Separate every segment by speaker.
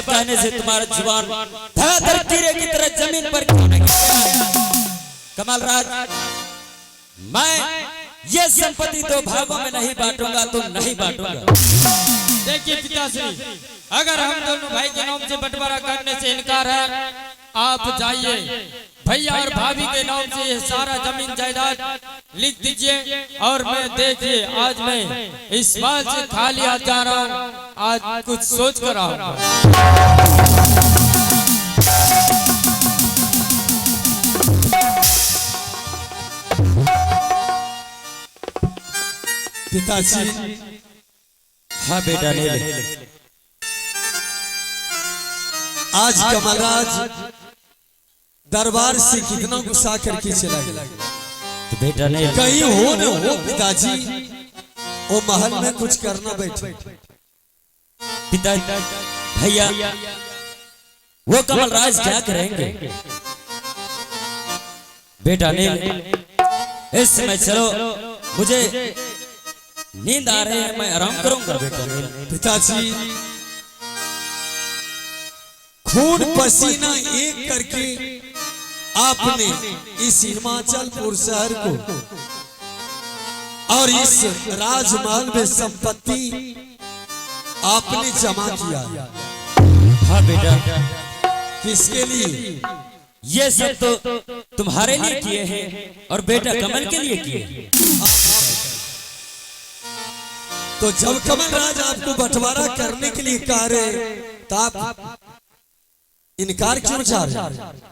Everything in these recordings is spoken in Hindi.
Speaker 1: बात कहने से तुम्हारा जुबान धड़ाधड़ कीड़े की तरह जमीन पर क्यों नहीं गिरा? कमल राज, मैं ये संपत्ति दो भागों में नहीं बांटूंगा तो नहीं बांटूंगा।
Speaker 2: देखिए पिताश्री, अगर हम दोनों भाई के नाम से बंटवारा करने से इनकार है, आप जाइए भैया और भाभी के नाम से ये सारा जमीन जायदाद लिख दीजिए। और मैं देखिए, आज मैं इस बात से खाली हाथ जा रहा हूँ, आज कुछ सोच कर आऊंगा।
Speaker 3: पिताजी।
Speaker 1: हाँ बेटा, ले ले।
Speaker 3: आज कमलराज दरबार से कितना गुस्सा करके चला गया।
Speaker 1: तो बेटा ने
Speaker 3: कहीं हो न हो पिताजी, वो महल में कुछ करना बैठे।
Speaker 1: पिता भैया, वो कमलराज क्या करेंगे? बेटा ने इस समय चलो, मुझे नींद आ रही है, मैं आराम करूंगा। बेटा ने
Speaker 3: पिताजी, खून पसीना एक करके आपने इस हिमाचलपुर शहर को और इस राजमहल में संपत्ति आपने जमा किया।
Speaker 1: हाँ बेटा,
Speaker 3: किसके लिए?
Speaker 1: ये सब तो तुम्हारे लिए किए हैं और बेटा कमल के लिए किए हैं।
Speaker 3: तो जब कमलराज आपको बंटवारा करने के लिए कह रहे, तो आप इनकार क्यों चाह रहे?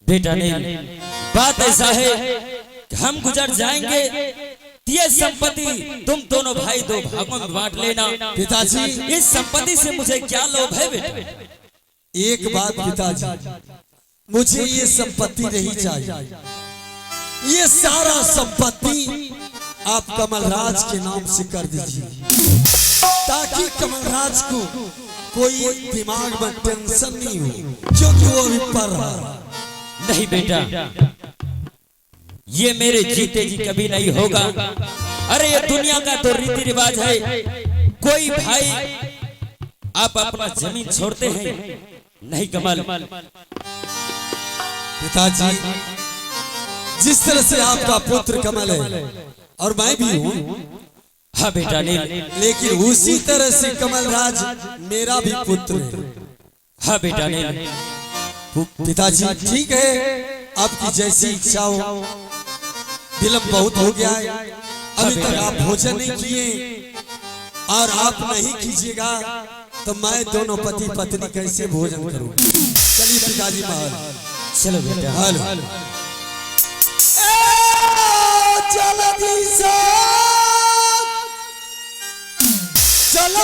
Speaker 1: बेटा नहीं, बात ऐसा है कि हम गुजर जाएंगे, ये संपत्ति तुम दोनों भाई दो भागों में बांट लेना।
Speaker 3: पिताजी,
Speaker 1: इस संपत्ति से मुझे क्या लोभ है बेटा?
Speaker 3: एक बात पिताजी, मुझे ये संपत्ति नहीं चाहिए। ये सारा संपत्ति आप कमलराज के नाम से कर दीजिए, ताकि कमलराज को कोई दिमाग में टेंशन नहीं हो, क्योंकि वो अभी पढ़ रहा है।
Speaker 1: नहीं बेटा, ये मेरे जीते जी कभी नहीं होगा। अरे ये दुनिया का तो रीति रिवाज है, कोई भाई आप अपना जमीन छोड़ते हैं नहीं कमल।
Speaker 3: पिताजी, जिस तरह से आपका पुत्र कमल है और मैं भी हूँ,
Speaker 1: हाँ बेटा ने,
Speaker 3: लेकिन उसी तरह से कमलराज मेरा भी पुत्र है।
Speaker 1: हाँ बेटा ने।
Speaker 3: पिताजी ठीक है, आपकी जैसी इच्छा हो। विलंब बहुत हो गया है, अभी तक आप भोजन नहीं किए और आप नहीं कीजिएगा तो मैं दोनों पति पत्नी कैसे भोजन करूं? चलिए पिताजी महल।
Speaker 1: चलो बेटा।
Speaker 3: हेलो, जल्दी से चलो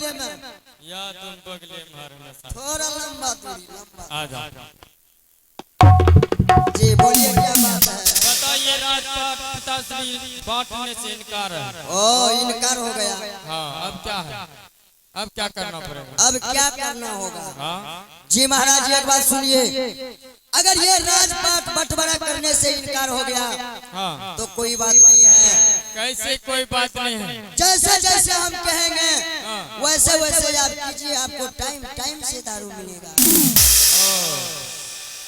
Speaker 3: बगले में,
Speaker 2: या तुम बगले मारना साथ।
Speaker 3: थोड़ा लंबा दूरी, लंबा।
Speaker 2: आ जाओ।
Speaker 3: जी बोलिए क्या बात है?
Speaker 2: बताइए राजपाट पिताश्री बांटने से इनकार है।
Speaker 3: ओ इनकार हो गया।
Speaker 2: हाँ अब क्या है? अब क्या करना पड़ेगा?
Speaker 3: अब क्या करना होगा?
Speaker 2: हाँ
Speaker 3: जी महाराज जी एक बात सुनिए, अगर ये राजपाट बंटवारा करने से इनकार हो गया
Speaker 2: हाँ
Speaker 3: तो कोई बात नहीं है।
Speaker 2: कैसे कोई बात नहीं है?
Speaker 3: जैसे जैसे हम कहेंगे वैसे वैसे आप कीजिए, आपको टाइम टाइम से दारू मिलेगा।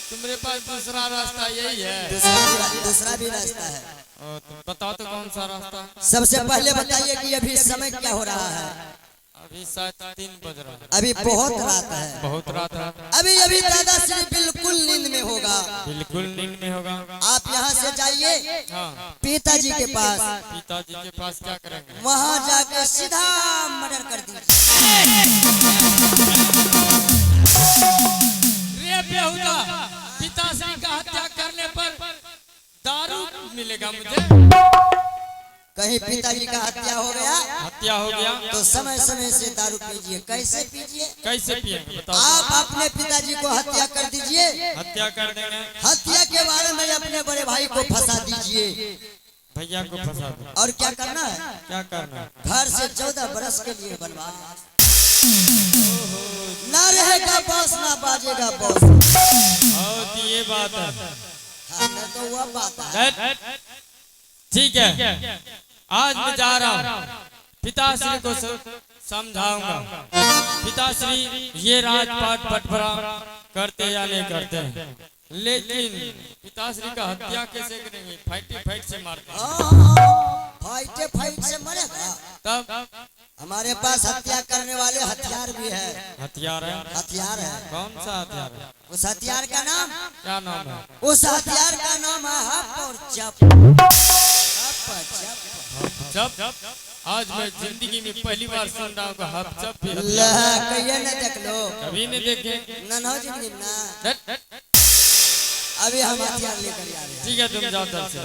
Speaker 2: तुम्हारे पास दूसरा रास्ता यही है?
Speaker 3: दूसरा भी रास्ता है।
Speaker 2: तुम बताओ तो कौन सा रास्ता?
Speaker 3: सबसे पहले बताइए कि अभी समय क्या हो रहा है?
Speaker 2: अभी शायद 3 बज रहा है।
Speaker 3: अभी बहुत रात है,
Speaker 2: बहुत रात है।
Speaker 3: अभी अभी दादाश्री बिल्कुल नींद में होगा।
Speaker 2: बिल्कुल नींद में होगा।
Speaker 3: आप यहाँ से जाइए
Speaker 2: हाँ
Speaker 3: पिताजी के पास,
Speaker 2: पिताजी के पास क्या करेंगे?
Speaker 3: वहाँ जाकर सीधा मर्डर कर दीजिए।
Speaker 2: रे बेहुदा, पिताश्री का हत्या करने पर दारू मिलेगा मुझे?
Speaker 3: कहीं पिताजी का हत्या हो गया,
Speaker 2: हत्या हो गया
Speaker 3: तो समय समय से दारू पीजिए। कैसे पीजिए?
Speaker 2: कैसे पिएंगे बताओ?
Speaker 3: आप अपने पिताजी को हत्या कर दीजिए,
Speaker 2: हत्या कर देंगे।
Speaker 3: हत्या के बारे में अपने बड़े भाई को फंसा दीजिए।
Speaker 2: भैया को फंसा दो।
Speaker 3: और क्या करना है?
Speaker 2: क्या करना है?
Speaker 3: घर से 14 बरस के लिए बनवा, ना रहेगा बॉस ना बाजेगा बॉस।
Speaker 2: और ये बात है।
Speaker 3: हाँ, न तो वह बात है।
Speaker 2: ठीक है, आज मैं जा रहा हूँ, पिताश्री को समझाऊंगा। पिताश्री ये राजपाट बंटवारा करते या नहीं करते हैं, लेकिन पिताश्री का हत्या कैसे करेंगे? फाइट से मारते हैं।
Speaker 3: फाइट से मरेगा।
Speaker 2: तब
Speaker 3: हमारे पास हत्या करने वाले हथियार भी है।
Speaker 2: हथियार है?
Speaker 3: हथियार है।
Speaker 2: कौन सा हथियार है?
Speaker 3: उस हथियार का नाम,
Speaker 2: क्या नाम है?
Speaker 3: उस हथियार का नाम है हप और चप।
Speaker 2: जब आज मैं जिंदगी में पहली बार सुन रहा हूँ हप चप भी
Speaker 3: कहिए न देख लो,
Speaker 2: कभी नहीं देखे।
Speaker 3: न जिंदगी में ना। अभी हम हथियार लेकर आ रहे हैं।
Speaker 2: ठीक है तुम जाओ चल से।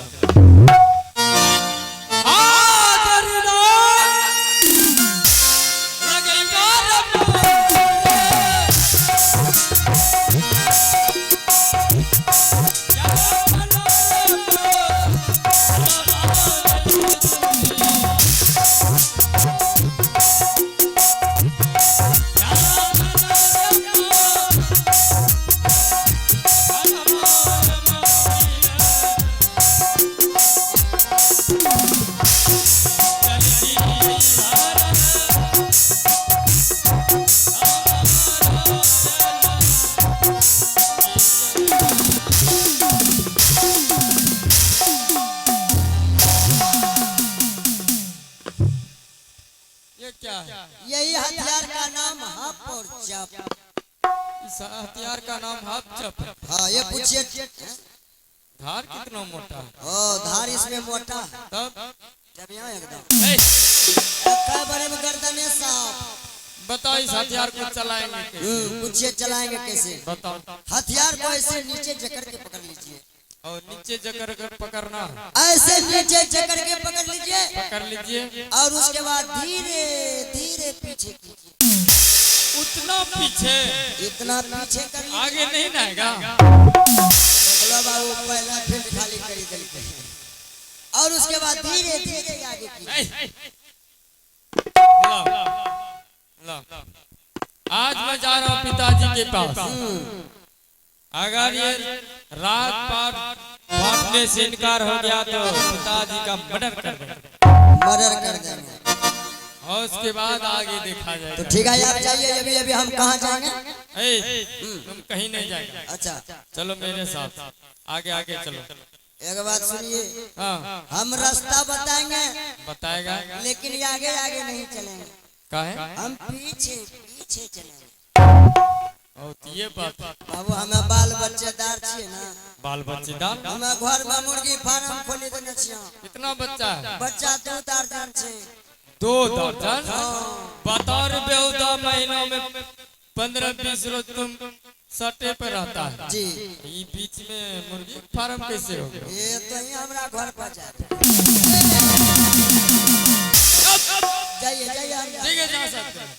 Speaker 3: यही हथियार का नाम हप और चप।
Speaker 2: इस हथियार का नाम हप चप है।
Speaker 3: हाँ ये पूछिए
Speaker 2: धार कितना मोटा है?
Speaker 3: ओ धार इसमें मोटा है।
Speaker 2: तब
Speaker 3: जब यहाँ एकदम बड़े में गर्दन साफ।
Speaker 2: बताओ इस हथियार को चलाएंगे कैसे?
Speaker 3: पूछिए चलाएंगे कैसे?
Speaker 2: बताओ।
Speaker 3: हथियार को ऐसे नीचे जकड़ के पकड़ लीजिए।
Speaker 2: और नीचे जकड़ कर पकड़ना है।
Speaker 3: ऐसे नीचे जकड़ के पकड़ लीजिए,
Speaker 2: पकड़ लीजिए
Speaker 3: और उसके बाद धीरे धीरे पीछे कीजिए।
Speaker 2: उतना पीछे,
Speaker 3: इतना पीछे कर लीजिए।
Speaker 2: आगे नहीं जाएगा।
Speaker 3: बाबू पहला फील्ड खाली करी देते हैं, और उसके बाद धीरे धीरे आगे कीजिए।
Speaker 2: आज मैं जा रहा हूँ पिताजी के पास। अगर ये राजपाट बांटने से इनकार हो गया तो पिताजी का मर्डर कर देंगे।
Speaker 3: मर्डर कर देंगे,
Speaker 2: और उसके बाद आगे देखा जाएगा।
Speaker 3: तो ठीक है आप जाइए। अभी अभी हम कहाँ जाएंगे?
Speaker 2: तुम कहीं नहीं जाएगा।
Speaker 3: अच्छा
Speaker 2: चलो मेरे साथ, आगे आगे चलो।
Speaker 3: एक बात सुनिए,
Speaker 2: हाँ
Speaker 3: हम रास्ता बताएंगे,
Speaker 2: बताएगा,
Speaker 3: लेकिन आगे आगे नहीं चलेंगे।
Speaker 2: काहे?
Speaker 3: हम पीछे पीछे चलेंगे।
Speaker 2: ये बात
Speaker 3: बाबू हमें बाल बच्चेदार छिए ना।
Speaker 2: बाल बच्चेदार?
Speaker 3: हमें घर में मुर्गी फार्म खोली देने छिए।
Speaker 2: कितना बच्चा है?
Speaker 3: बच्चा 2 दर्जन छे।
Speaker 2: 2 दर्जन? बताओ रे बेहुदा, महीनों में 15-20 रोज तुम सटे पे रहता है
Speaker 3: जी।
Speaker 2: ये बीच में मुर्गी फार्म कैसे हो गया?
Speaker 3: ये तो ही हमारा घर पर जाए। जाइए जाइए।
Speaker 2: ठीक है जा सकते हैं।